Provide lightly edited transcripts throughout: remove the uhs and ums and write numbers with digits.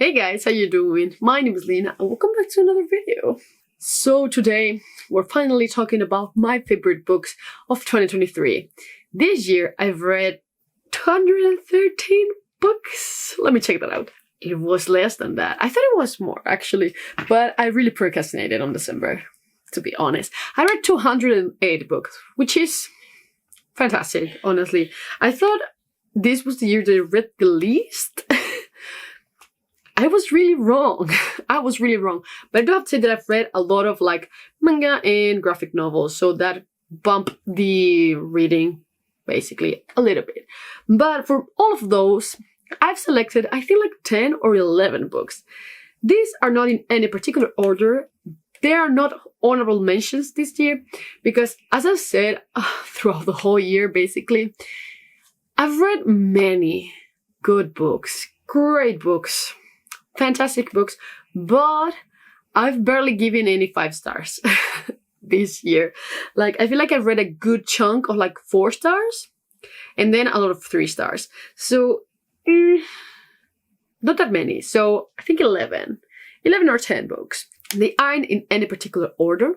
Hey guys, how you doing? My name is Lena and welcome back to another video. So today we're finally talking about my favorite books of 2023. This year I've read 213 books. Let me check that out. It was less than that. I thought it was more actually, but I really procrastinated on December, to be honest. I read 208 books, which is fantastic, honestly. I thought this was the year that I read the least. I was really wrong. But I do have to say that I've read a lot of like manga and graphic novels, so that bumped the reading basically a little bit. But for all of those, I've selected I think like 10 or 11 books. These are not in any particular order. They are not honorable mentions this year because, as I said, throughout the whole year basically, I've read many good books, great books, fantastic books, but I've barely given any 5 stars this year. Like, I feel like I've read a good chunk of like 4 stars and then a lot of 3 stars. So, not that many. So, I think 11 or 10 books. They aren't in any particular order,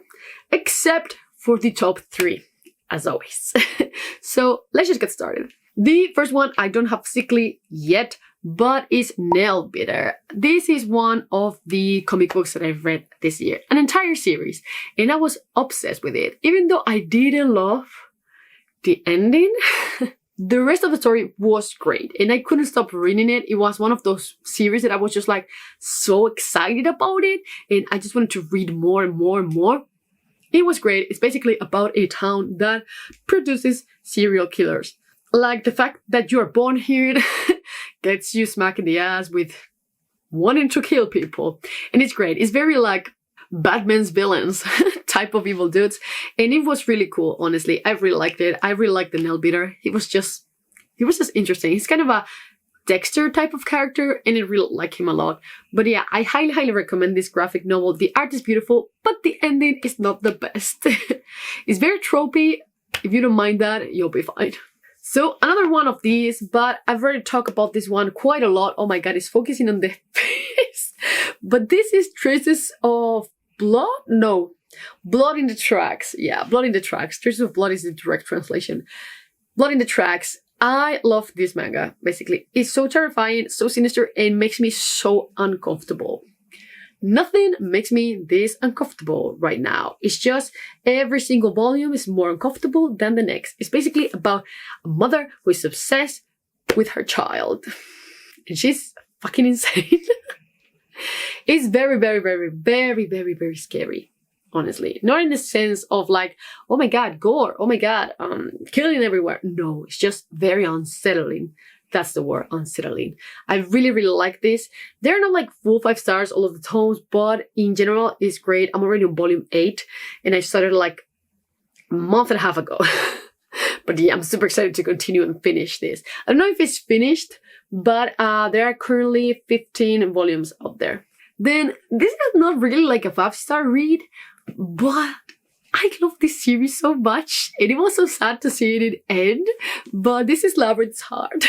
except for the top 3, as always. So, let's just get started. The first one I don't have physically yet, but is Nailbiter. This is one of the comic books that I've read this year, an entire series, and I was obsessed with it. Even though I didn't love the ending, the rest of the story was great, and I couldn't stop reading it. It was one of those series that I was just like so excited about it, and I just wanted to read more and more and more. It was great. It's basically about a town that produces serial killers. Like, the fact that you're born here gets you smacked in the ass with wanting to kill people. And it's great. It's very like Batman's villains type of evil dudes. And it was really cool, honestly. I really liked it. I really liked the Nailbiter. He was just interesting. He's kind of a Dexter type of character, and I really like him a lot. But yeah, I highly recommend this graphic novel. The art is beautiful, but the ending is not the best. It's very tropey. If you don't mind that, you'll be fine. So another one of these, but I've already talked about this one quite a lot. Oh my god, it's focusing on the face. But this is Traces of Blood? No. Blood in the Tracks. Yeah, Blood in the Tracks. Traces of Blood is the direct translation. Blood in the Tracks. I love this manga, basically. It's so terrifying, so sinister, and makes me so uncomfortable. Nothing makes me this uncomfortable right now. It's just every single volume is more uncomfortable than the next. It's basically about a mother who is obsessed with her child. And she's fucking insane. It's very, very, very, very, very, very scary. Honestly. Not in the sense of like, oh my god, gore. Oh my god, killing everywhere. No, it's just very unsettling. That's the word, unsettling. I really, really like this. They're not like full 5 stars all of the tomes, but in general, it's great. I'm already on volume 8, and I started like a month and a half ago. But yeah, I'm super excited to continue and finish this. I don't know if it's finished, but there are currently 15 volumes out there. Then, this is not really like a 5-star read, but I love this series so much, and it was so sad to see it end, but this is Labyrinth's Heart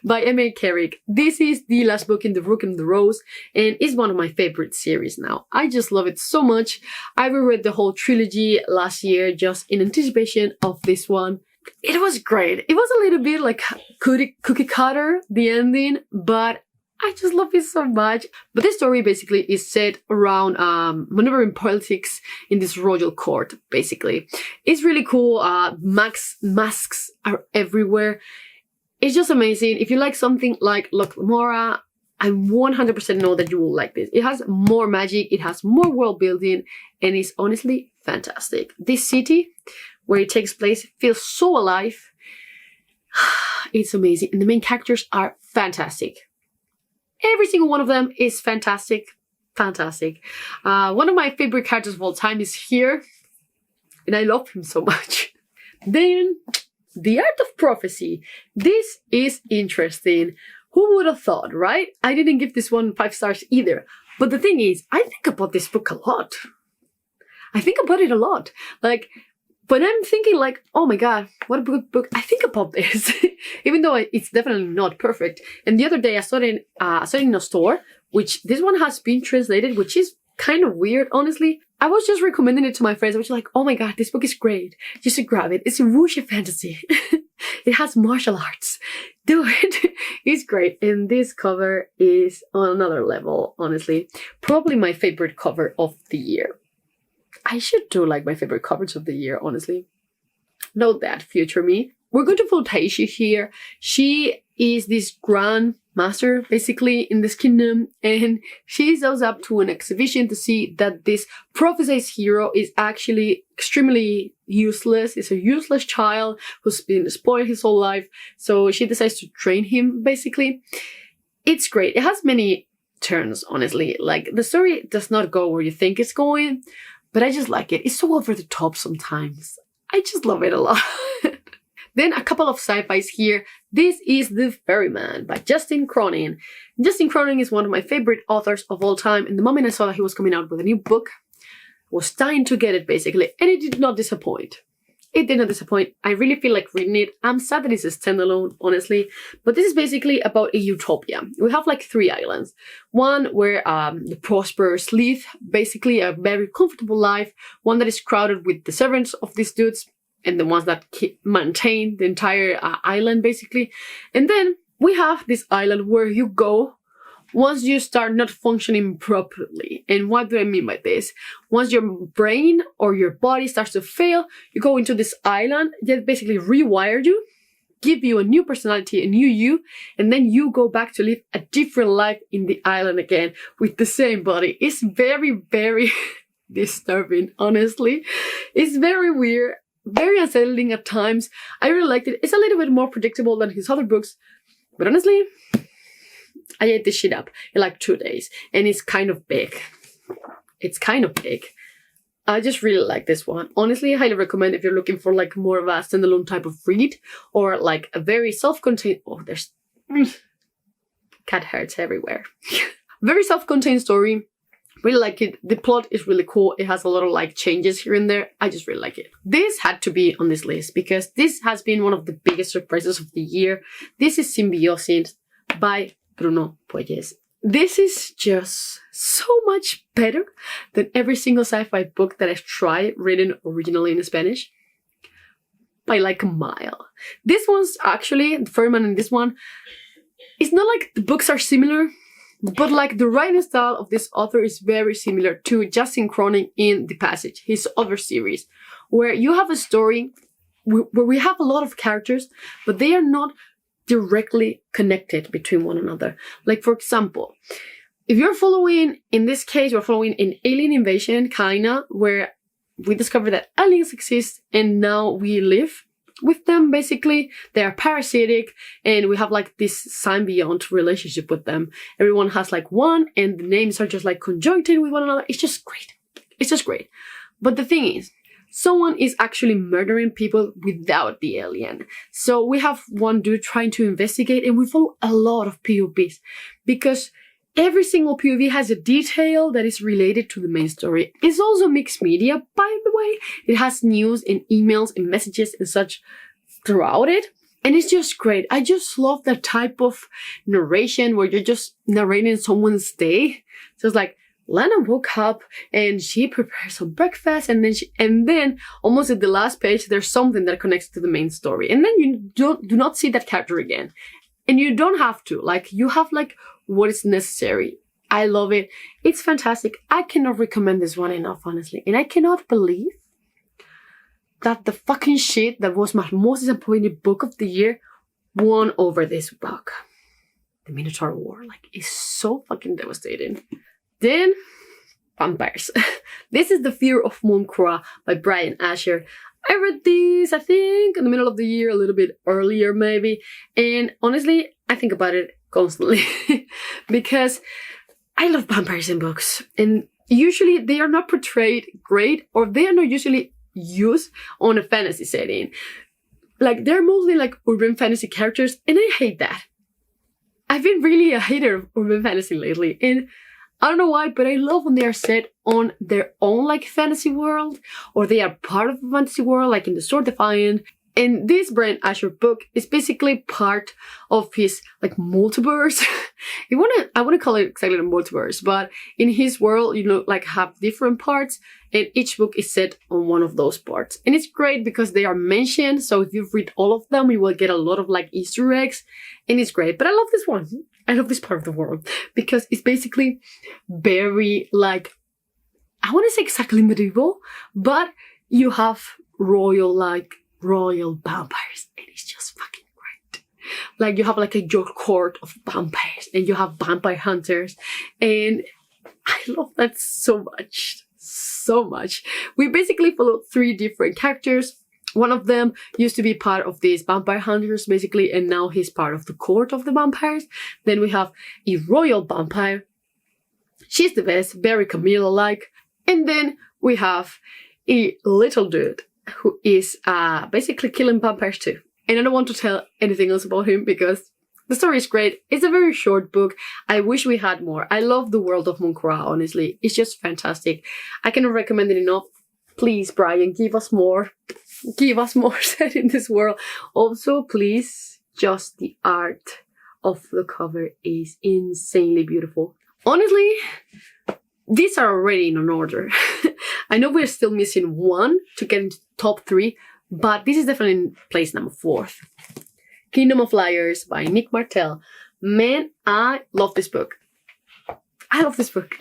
by M.A. Carrick. This is the last book in the Rook and the Rose, and it's one of my favorite series now. I just love it so much. I reread the whole trilogy last year just in anticipation of this one. It was great. It was a little bit like cookie cutter, the ending, but I just love it so much. But this story basically is set around maneuvering politics in this royal court, basically. It's really cool. Masks are everywhere. It's just amazing. If you like something like Locke, I 100% know that you will like this. It has more magic, it has more world building, and it's honestly fantastic. This city, where it takes place, feels so alive. It's amazing. And the main characters are fantastic. Every single one of them is fantastic. Fantastic. One of my favorite characters of all time is here, and I love him so much. Then, The Art of Prophecy. This is interesting. Who would have thought, right? I didn't give this one 5 stars either. But the thing is, I think about this book a lot. I think about it a lot. Like, But I'm thinking like, oh my god, what a good book. I think about this, even though it's definitely not perfect. And the other day I saw it in a store, which this one has been translated, which is kind of weird, honestly. I was just recommending it to my friends, which are like, oh my god, this book is great. You should grab it. It's a wuxia fantasy. It has martial arts. Do it. It's great. And this cover is on another level, honestly. Probably my favorite cover of the year. I should do like my favorite covers of the year, honestly. Note that, future me. We're going to follow Taishu here. She is this grand master, basically, in this kingdom, and she goes up to an exhibition to see that this prophesized hero is actually extremely useless. It's a useless child who's been spoiled his whole life, so she decides to train him, basically. It's great. It has many turns, honestly. Like, the story does not go where you think it's going, but I just like it. It's so over the top sometimes. I just love it a lot. Then a couple of sci-fis here. This is The Ferryman by Justin Cronin. Justin Cronin is one of my favorite authors of all time, and the moment I saw that he was coming out with a new book, I was dying to get it, basically, and it did not disappoint. It did not disappoint. I really feel like reading it. I'm sad that it's a standalone, honestly, but this is basically about a utopia. We have like 3 islands. One where the prosperous live basically a very comfortable life, one that is crowded with the servants of these dudes, and the ones that maintain the entire island, basically. And then we have this island where you go once you start not functioning properly. And what do I mean by this? Once your brain or your body starts to fail, you go into this island that basically rewire you, give you a new personality, a new you, and then you go back to live a different life in the island again with the same body. It's very, very disturbing, honestly. It's very weird. Very unsettling at times. I really liked it. It's a little bit more predictable than his other books, but honestly, I ate this shit up in like 2 days, and it's kind of big. It's kind of big. I just really like this one. Honestly, I highly recommend if you're looking for like more of a standalone type of read, or like a very self-contained, there's cat hairs everywhere. Very self-contained story. Really like it. The plot is really cool. It has a lot of like changes here and there. I just really like it. This had to be on this list because this has been one of the biggest surprises of the year. This is Simbiosis by Bruno Puelles. This is just so much better than every single sci-fi book that I've tried written originally in Spanish. By like a mile. This one's actually, the Ferryman and this one, it's not like the books are similar, but like the writing style of this author is very similar to Justin Cronin in The Passage, his other series, where you have a story where we have a lot of characters, but they are not directly connected between one another. Like, for example, if you're following, in this case, we're following an alien invasion, kinda, where we discover that aliens exist and now we live with them, basically. They are parasitic and we have like this symbiont relationship with them. Everyone has like one and the names are just like conjuncted with one another. It's just great. It's just great. But the thing is, someone is actually murdering people without the alien. So we have one dude trying to investigate and we follow a lot of POVs because every single POV has a detail that is related to the main story. It's also mixed media, by the way. It has news and emails and messages and such throughout it. And it's just great. I just love that type of narration where you're just narrating someone's day. So it's like, Lena woke up and she prepared some breakfast and then almost at the last page, there's something that connects to the main story. And then you do not see that character again. And you don't have to. Like, you have like what is necessary. I love it. It's fantastic. I cannot recommend this one enough, honestly. And I cannot believe that the fucking shit that was my most disappointing book of the year won over this book. The Minotaur War. Like, it's so fucking devastating. Then, vampires. This is The Fear of Moncroix by Brian Asher. I read this, I think, in the middle of the year, a little bit earlier maybe. And honestly, I think about it constantly because I love vampires in books. And usually they are not portrayed great, or they are not usually used on a fantasy setting. Like, they're mostly like urban fantasy characters, and I hate that. I've been really a hater of urban fantasy lately, and I don't know why, but I love when they are set on their own like fantasy world, or they are part of a fantasy world, like in the Sword Defiant. And this Brand Asher book is basically part of his like multiverse. I wouldn't call it exactly a multiverse, but in his world, you know, like have different parts, and each book is set on one of those parts. And it's great because they are mentioned, so if you read all of them, you will get a lot of like Easter eggs, and it's great. But I love this one. I love this part of the world because it's basically very like, I want to say exactly medieval, but you have royal vampires, and it's just fucking great. Like you have like a your court of vampires, and you have vampire hunters, and I love that so much. We basically followed 3 different characters. One of them used to be part of these vampire hunters, basically, and now he's part of the court of the vampires. Then we have a royal vampire. She's the best, very Camilla-like. And then we have a little dude who is basically killing vampires too. And I don't want to tell anything else about him because the story is great. It's a very short book. I wish we had more. I love the world of Moncroix, honestly. It's just fantastic. I cannot recommend it enough. Please, Brian, give us more. Give us more set in this world. Also, please, just the art of the cover is insanely beautiful. Honestly, these are already in an order. I know we're still missing one to get into top 3, but this is definitely in place number 4. Kingdom of Liars by Nick Martel. Man, I love this book. I love this book.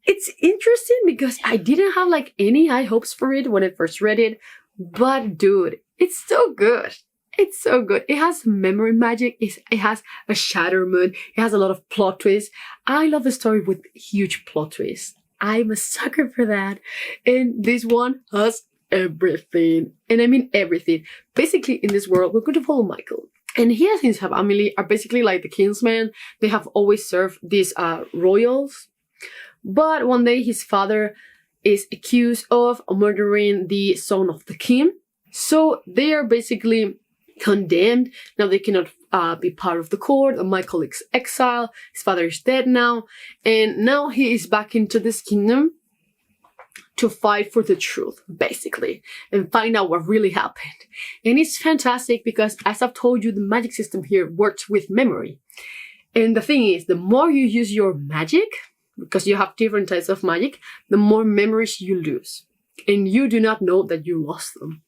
It's interesting because I didn't have like any high hopes for it when I first read it, but dude, it's so good. It's so good. It has memory magic. It has a shadow moon. It has a lot of plot twists. I love a story with huge plot twists. I'm a sucker for that. And this one has everything. And I mean everything. Basically, in this world, we're going to follow Michael. And he and his family are basically like the kingsmen. They have always served these royals. But one day his father is accused of murdering the son of the king. So they are basically condemned. Now they cannot be part of the court. Michael is exiled. His father is dead now. And now he is back into this kingdom to fight for the truth, basically, and find out what really happened. And it's fantastic because, as I've told you, the magic system here works with memory. And the thing is, the more you use your magic, because you have different types of magic, the more memories you lose. And you do not know that you lost them.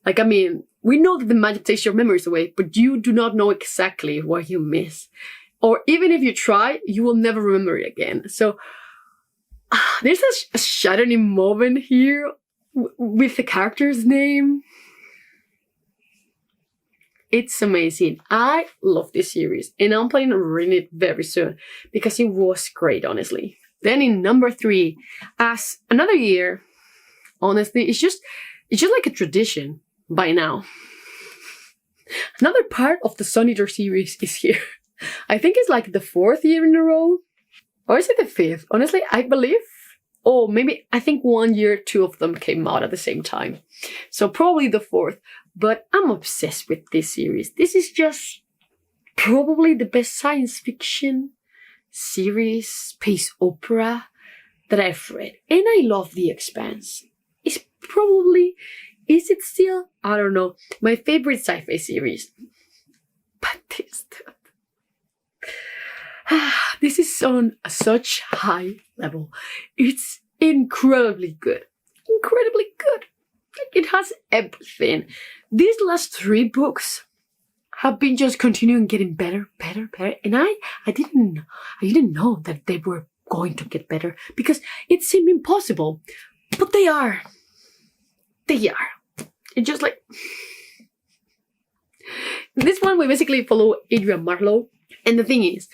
Like, I mean, we know that the magic takes your memories away, but you do not know exactly what you miss. Or even if you try, you will never remember it again. So, there's a shattering moment here with the character's name. It's amazing. I love this series, and I'm planning on reading it very soon because it was great, honestly. Then in number 3, as another year, honestly, it's just like a tradition by now. Another part of the Sun Eater series is here. I think it's like the 4th year in a row, or is it the 5th? Honestly, I believe. Oh, maybe I think 1 year, 2 of them came out at the same time, so probably the 4th. But I'm obsessed with this series. This is just probably the best science fiction series, space opera that I've read. And I love The Expanse. It's probably, is it still? I don't know. My favorite sci-fi series. But this is on such high level. It's incredibly good. Incredibly good. It has everything. These last 3 books have been just continuing getting better. And I didn't know that they were going to get better because it seemed impossible. But they are. It's just like this one. We basically follow Adrian Marlowe. And the thing is,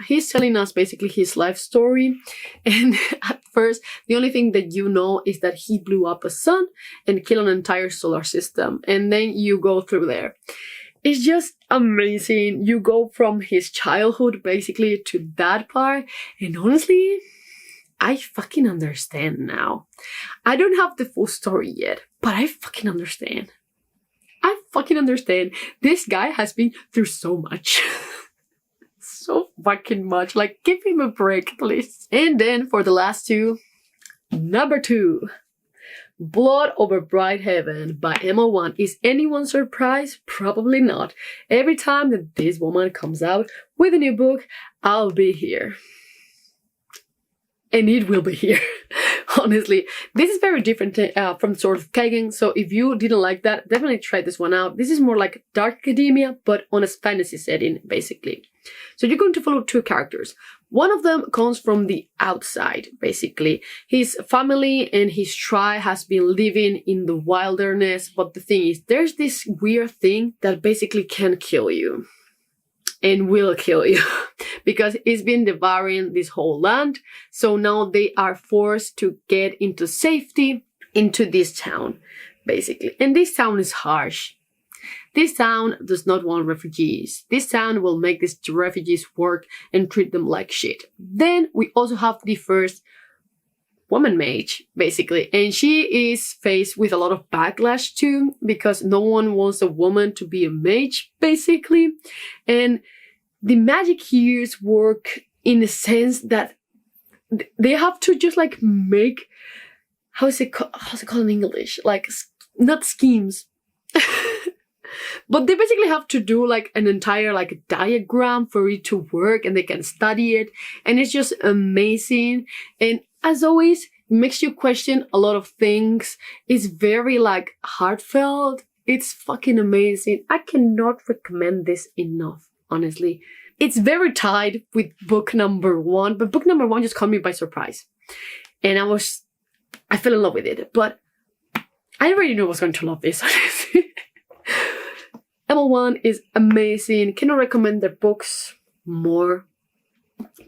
he's telling us basically his life story. And at first, the only thing that you know is that he blew up a sun and killed an entire solar system. And then you go through there. It's just amazing. You go from his childhood basically to that part. And honestly, I fucking understand now. I don't have the full story yet, but I fucking understand. I fucking understand. This guy has been through so much. so fucking much. Like, give him a break, please. And then for the last two, number 2. Blood Over Bright Heaven by Emma Wan. Is anyone surprised? Probably not. Every time that this woman comes out with a new book, I'll be here. And it will be here. Honestly, this is very different from Sword of Kagan, so if you didn't like that, definitely try this one out. This is more like dark academia, but on a fantasy setting, basically. So you're going to follow 2 characters. One of them comes from the outside, basically. His family and his tribe has been living in the wilderness, but the thing is, there's this weird thing that basically can kill you. And will kill you because it's been devouring this whole land. So now they are forced to get into safety into this town, basically. And this town is harsh. This town does not want refugees. This town will make these refugees work and treat them like shit. Then we also have the first woman mage, basically. And she is faced with a lot of backlash too, because no one wants a woman to be a mage, basically. And the magic heroes work in the sense that they have to just like make, how's it called in English? Like, not schemes. But they basically have to do like an entire like diagram for it to work, and they can study it. And it's just amazing. And as always, it makes you question a lot of things. It's very like heartfelt. It's fucking amazing. I cannot recommend this enough, honestly. It's very tied with book number 1, but book number 1 just caught me by surprise. And I fell in love with it, but I already knew I was going to love this, honestly. Emma Wan is amazing. Cannot recommend their books more.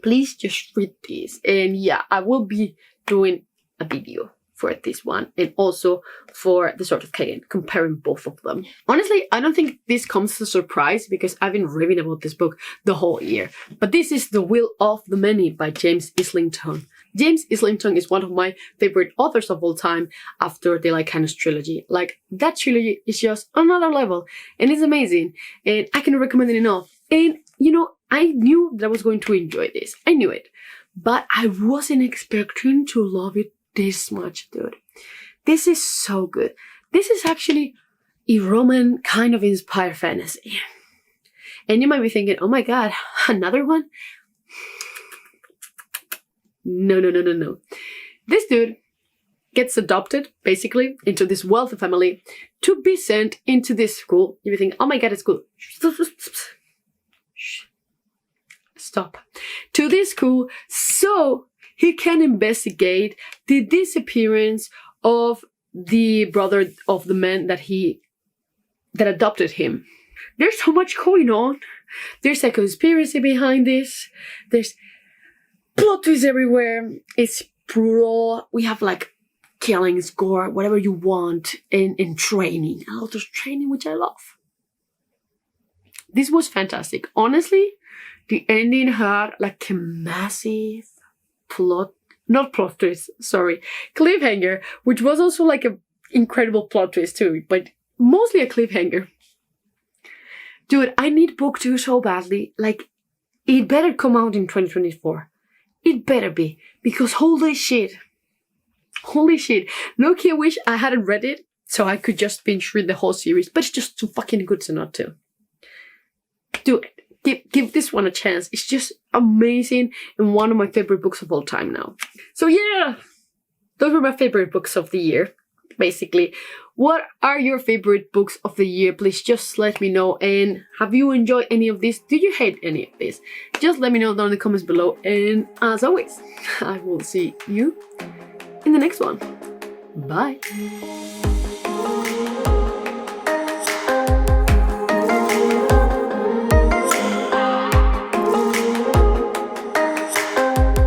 Please just read these. And yeah, I will be doing a video for this one and also for the Sword of Kagan, comparing both of them. Honestly, I don't think this comes as a surprise because I've been raving about this book the whole year. But this is The Will of the Many by James Islington. James Islington is one of my favorite authors of all time after the Lycanus trilogy. Like, that trilogy is just another level and it's amazing and I can recommend it enough. And you know, I knew that I was going to enjoy this. I knew it. But I wasn't expecting to love it this much, dude. This is so good. This is actually a Roman kind of inspired fantasy. And you might be thinking, oh my god, another one? No. This dude gets adopted, basically, into this wealthy family to be sent into this school. You think, oh my god, it's cool. Stop. To this school, so he can investigate the disappearance of the brother of the man that adopted him. There's so much going on. There's a conspiracy behind this. There's plot twists everywhere. It's brutal. We have like killings, gore, whatever you want, and training. A lot of training, which I love. This was fantastic. Honestly, the ending had like a massive cliffhanger, which was also like an incredible plot twist too, but mostly a cliffhanger. Dude, I need book 2 so badly. Like, it better come out in 2024. It better be, because holy shit. Look-key, I wish I hadn't read it so I could just binge read the whole series, but it's just too fucking good to not to. Do it. Give this one a chance. It's just amazing and one of my favorite books of all time now. So yeah, those were my favorite books of the year, basically. What are your favorite books of the year? Please just let me know. And have you enjoyed any of this? Did you hate any of this? Just let me know down in the comments below. And as always, I will see you in the next one. Bye.